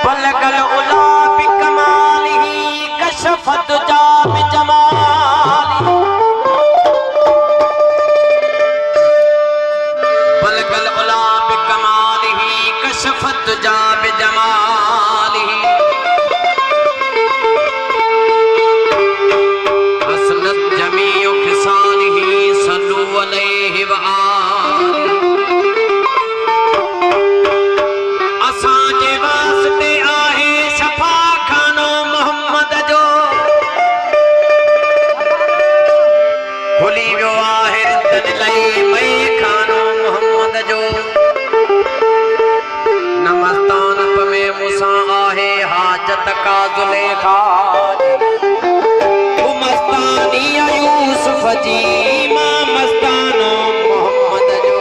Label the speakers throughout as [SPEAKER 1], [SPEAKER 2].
[SPEAKER 1] बलगल उला बिकमालिही कशफत जा बिजमालिही बलगल उला बिकमालिही कशफत जा बिजमालिही असलत जमीउ खिसालिही सल्लु अलैहि व आलिही असांजे वास्ते आहे शफा खानो मोहम्मद जो खुली वियो आहे रितनि लई मई खानो मोहम्मद जो नमस्तान में मूसा आहे हाजत का जुलेखा वो मस्तानी यूसुफ जी मां मस्तानो मोहम्मद जो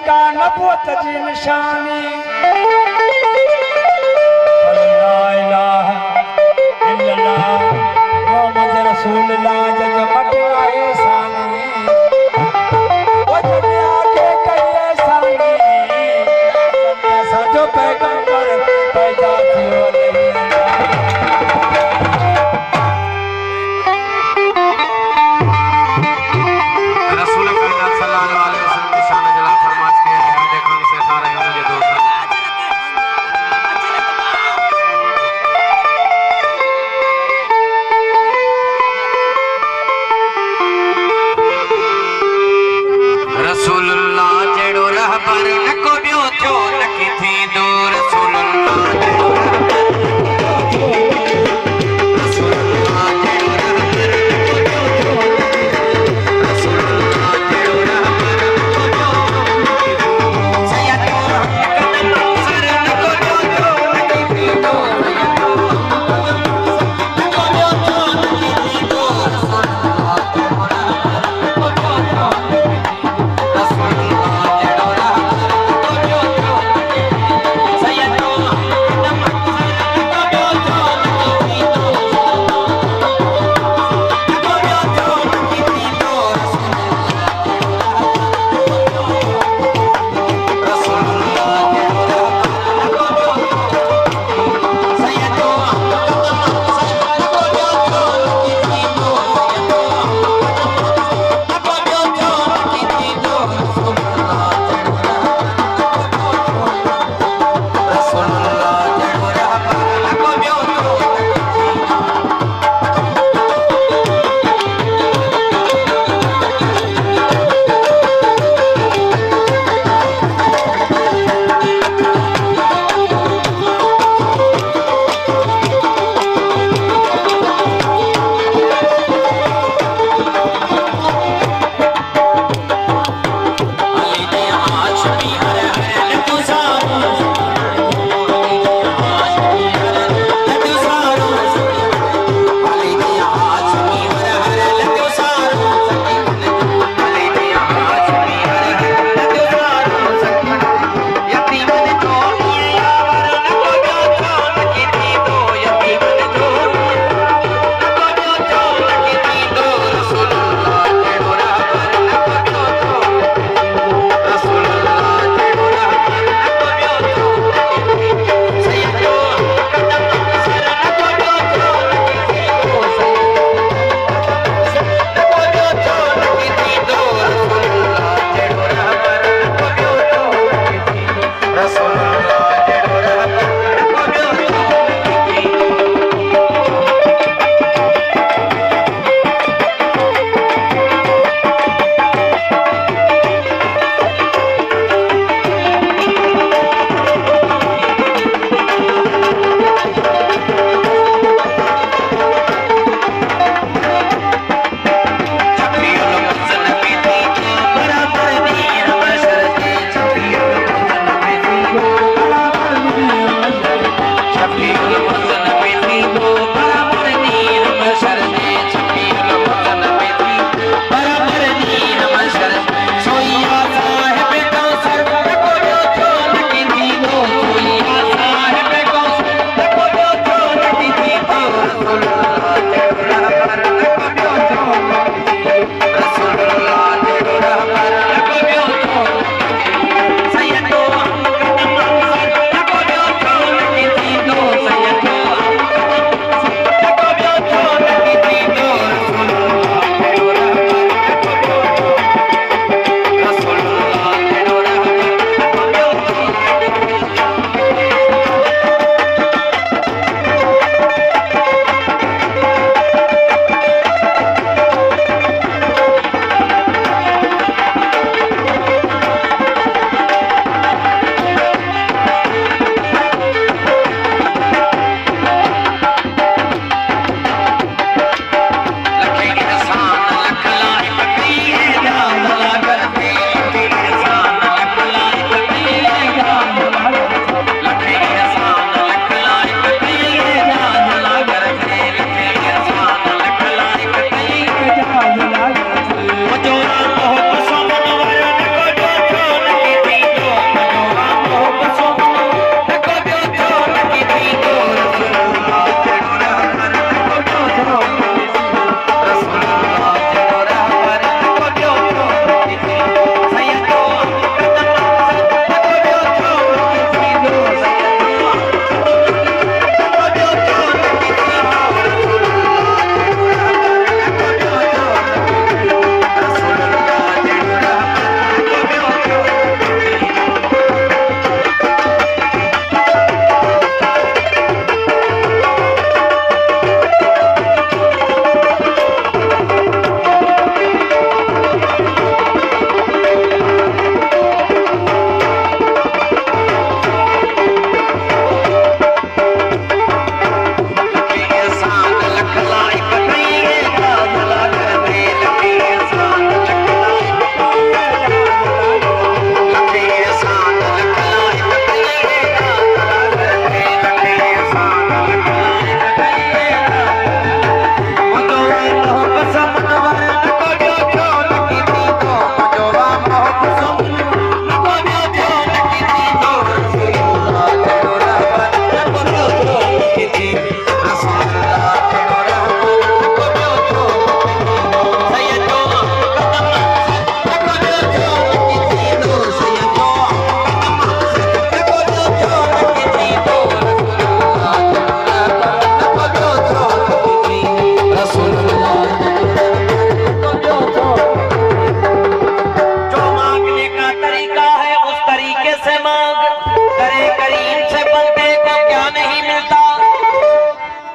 [SPEAKER 2] का नबूवत जी निशानी ला इलाहा इल्लल्लाह मोहम्मद रसूलुल्लाह जग मटवाए सानी वो दुनिया के करिए सानी सजो पैगंबर पैदा थियो
[SPEAKER 1] रसूल करीम सल्लल्लाहु अलैहि वसल्लम की शान जला फरमाश किया है। देखो से सारे मुझे दोस्त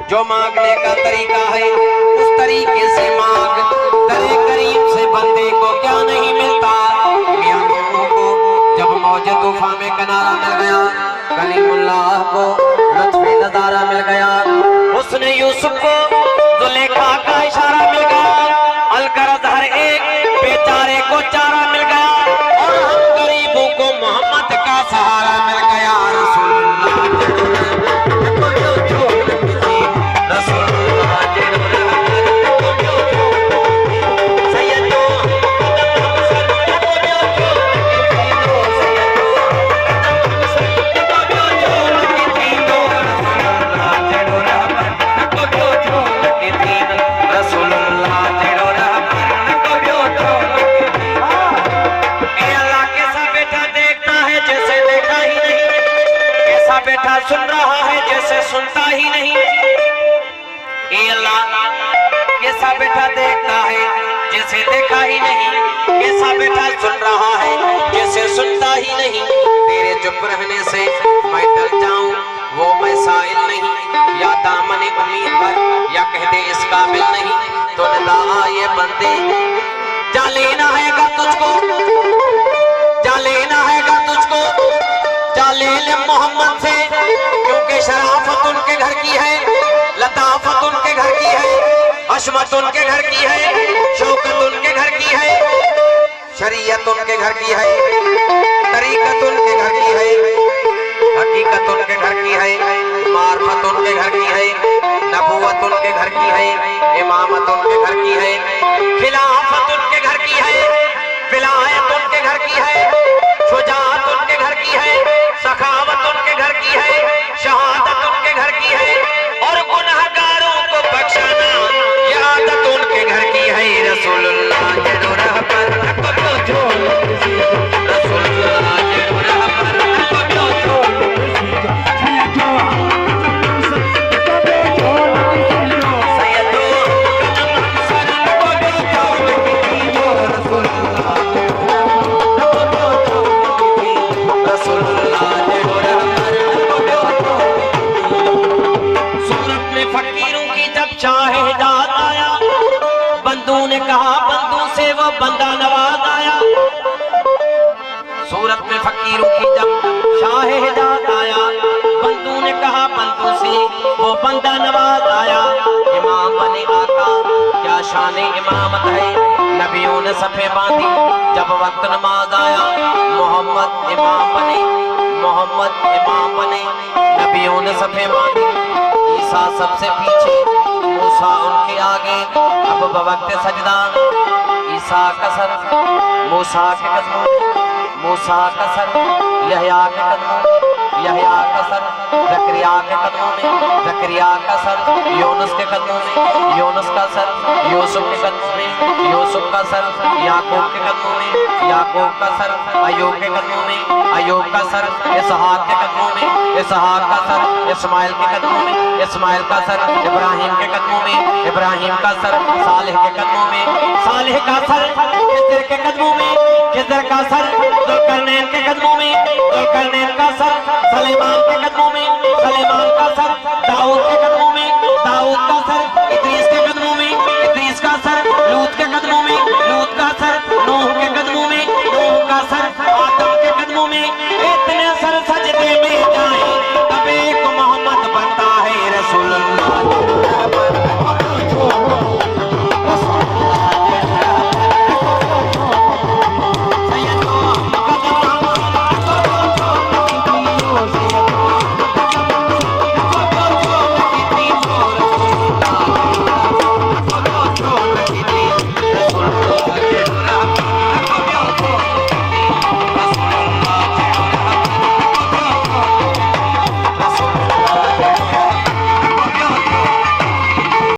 [SPEAKER 1] जो मांगने का तरीका है उस तरीके से मांग। दरे करीम से बंदे को क्या नहीं मिलता। मियां दोनों को जब मौजे तूफान में किनारा मिल गया, कलीमुल्लाह को लुत्फ़े नजारा मिल गया, उसने यूसुफ को जुलेखा का इशारा मिल गया, अलगरज हर एक बेचारे को चारा मिल गया, और हम गरीबों को मोहम्मद का सहारा मिल गया। सुन रहा है जैसे सुनता ही नहीं। ये अल्लाह कैसा बेटा देखता है जैसे देखा ही नहीं, कैसा बेटा सुन रहा है जैसे सुनता ही नहीं। तेरे चुप रहने से मैं डर जाऊं वो मैं साइल नहीं, या दामन उम्मीद पर या कह दे इस काबिल नहीं। तो निदा ये बंदे जा लेना है अगर तुझको, जा लेना है अगर तुझको, जा ले मोहम्मद से, क्योंकि शराफत उनके घर की है, लताफत उनके घर की है, अशमत उनके घर की है, शौकत उनके घर की है, शरीयत उनके घर की है, तरीकत उनके घर की है, हकीकत उनके घर की है, मार्फत उनके घर की है, नबूवत उनके घर की है, इमामत उनके घर की है, खिलाफत उनके घर की है, विलायत उनके घर की है, शुजाअत उनके घर की है, सखावत उनके घर की है, शहादत उनके घर की है, और गुनहगारों को बख्शाना ये आदत उनके घर की है। रसूलुल्लाह के राह पर रसूलुल्लाह के राह पर शाहजाद आया, बंदू ने कहा बंदू से वो बंदा नवाज आया। सूरत में फकीरों की जब शाहजाद आया, बंदू ने कहा बंदू से वो बंदा नवाज आया। इमाम बने आका क्या शान इमामत है, नबियों ने सफे बांधी जब वक्त नमाज आया। मोहम्मद इमाम बने, मोहम्मद इमाम बने, नबियों ने सफे बांधी। ईसा सबसे पीछे, मूसा उनके आगे, अब बवक्त सजदा ईसा का सर मूसा के कदमों में, मूसा का सर यहया के कदमों में, यहया का सर जकरिया के कदमों में, जकरिया का सर यूनुस के कदमों में, यूनुस का सर यूसुफ के कदमों में, यूसुफ का सर याकूब के कदमों में, याकूब का सर अय्यूब के कदमों में, अय्यूब का सर इसहाक के कदमों में, इसहाक का सर इस्माइल के कदमों में, इस्माइल का सर इब्राहिम के कदमों में, इब्राहिम का सर सालेह के कदमों में, सालेह का सर खिज़र के कदमों में, खिज़र का सर जुल्करनैन के कदमों में, जुल्करनैन का सर सलेमान के कदमों में, सलेमान